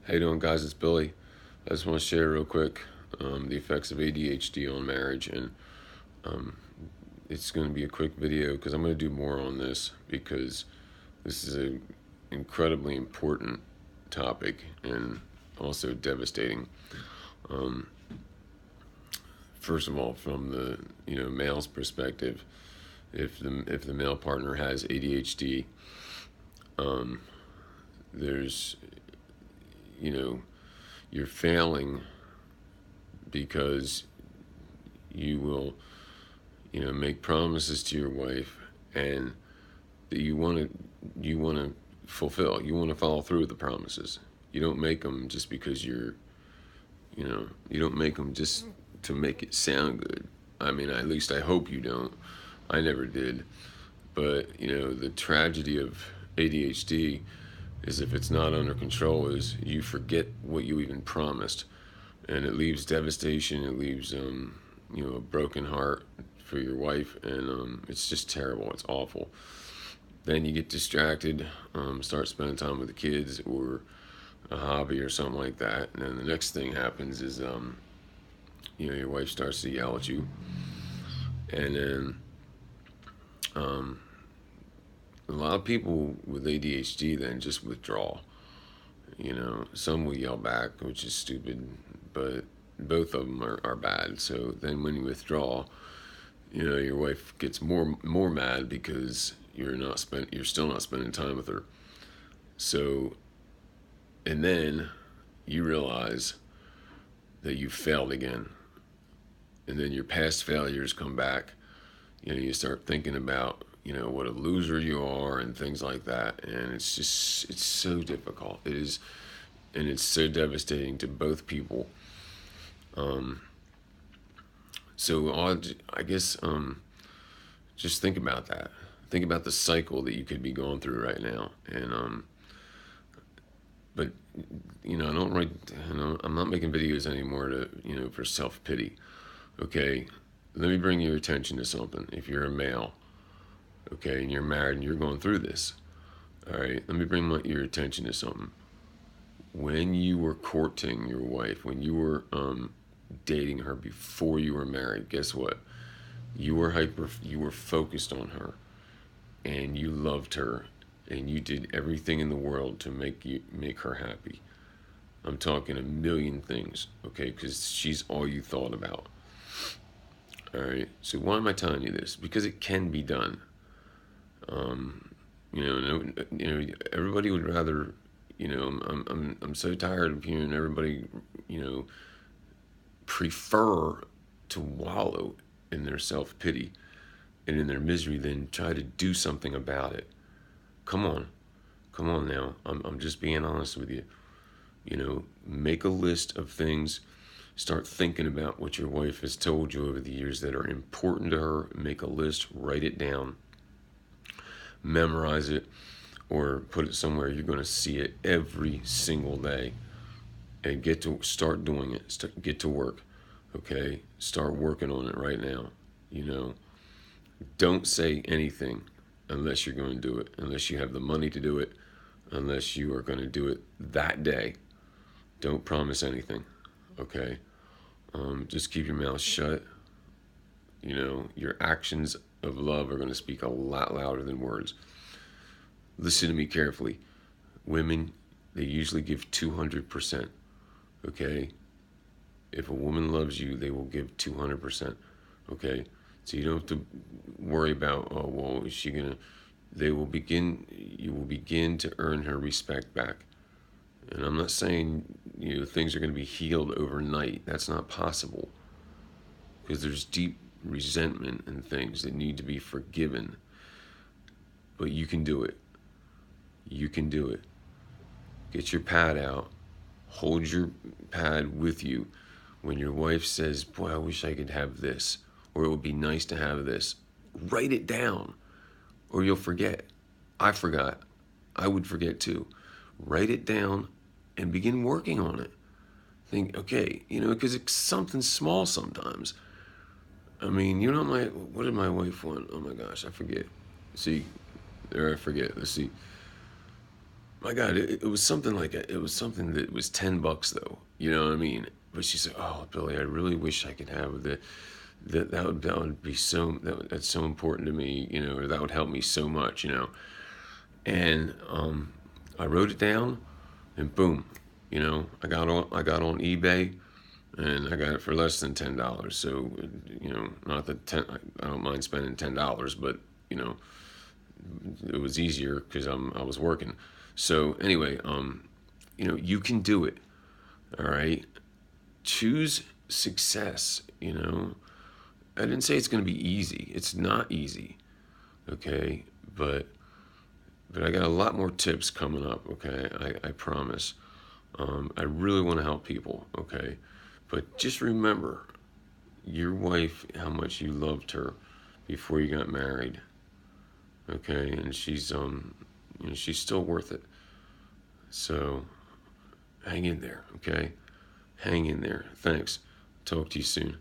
How you doing, guys? It's Billy. I just want to share real quick the effects of ADHD on marriage, and um, it's going to be a quick video because I'm going to do more on this because this is a incredibly important topic and also devastating. Um, First of all, from the male's perspective, if the male partner has ADHD, um, there's you know you're failing because you will make promises to your wife and that you want to fulfill. You want to follow through with the promises. You don't make them just because you don't make them just to make it sound good. I mean, at least I hope you don't. I never did. But the tragedy of ADHD is if it's not under control is you forget what you even promised, and it leaves devastation. It leaves a broken heart for your wife, and it's just terrible. It's awful. Then you get distracted, start spending time with the kids or a hobby or something like that, and then the next thing happens is your wife starts to yell at you, and then um, a lot of people with ADHD then just withdraw. Some will yell back, which is stupid, but both of them are bad. So then when you withdraw, your wife gets more mad because you're still not spending time with her. So, and then you realize that you failed again, and then your past failures come back. You start thinking about what a loser you are and things like that, and it's so difficult. It is, and it's so devastating to both people. Um, so I guess just think about that. Think about the cycle that you could be going through right now, and but I don't write. I'm not making videos anymore to for self pity. Okay, let me bring your attention to something. If you're a male, okay, and you're married and you're going through this, all right, let me bring your attention to something. When you were courting your wife, when you were dating her before you were married, guess what? You were focused on her, and you loved her, and you did everything in the world to make her happy. I'm talking a million things, okay? Because she's all you thought about. All right. So why am I telling you this? Because it can be done. Everybody would rather. I'm so tired of hearing everybody, you know, prefer to wallow in their self pity and in their misery than try to do something about it. Come on, come on now. I'm just being honest with you. Make a list of things. Start thinking about what your wife has told you over the years that are important to her. Make a list, write it down, memorize it, or put it somewhere you're going to see it every single day, and start doing it. Get to work, okay? Start working on it right now. You know, don't say anything unless you're going to do it, unless you have the money to do it, unless you are going to do it that day. Don't promise anything, okay? Just keep your mouth shut. Your actions of love are going to speak a lot louder than words. Listen to me carefully. Women, they usually give 200%, okay? If a woman loves you, they will give 200%, okay? So you don't have to worry about, oh, well, is she going to, you will begin to earn her respect back. And I'm not saying, things are going to be healed overnight. That's not possible. Because there's deep resentment and things that need to be forgiven. But you can do it. You can do it. Get your pad out. Hold your pad with you. When your wife says, boy, I wish I could have this, or it would be nice to have this, write it down, or you'll forget. I forgot. I would forget too. Write it down and begin working on it. Think, okay, because it's something small sometimes. I mean, what did my wife want? Oh my gosh, I forget. See, there I forget. Let's see. My God, it was something like it was something that was $10 though. You know what I mean? But she said, "Oh, Billy, I really wish I could have that would be that's so important to me, or that would help me so much." And I wrote it down, and boom, I got on eBay, and I got it for less than $10. So, not that I don't mind spending $10, but you know, it was easier because I was working. So anyway, you can do it. All right, choose success. I didn't say it's going to be easy. It's not easy. Okay, but I got a lot more tips coming up. Okay, I promise. I really want to help people. Okay, but just remember your wife, how much you loved her before you got married. Okay, and she's still worth it. So hang in there. Okay, hang in there. Thanks. Talk to you soon.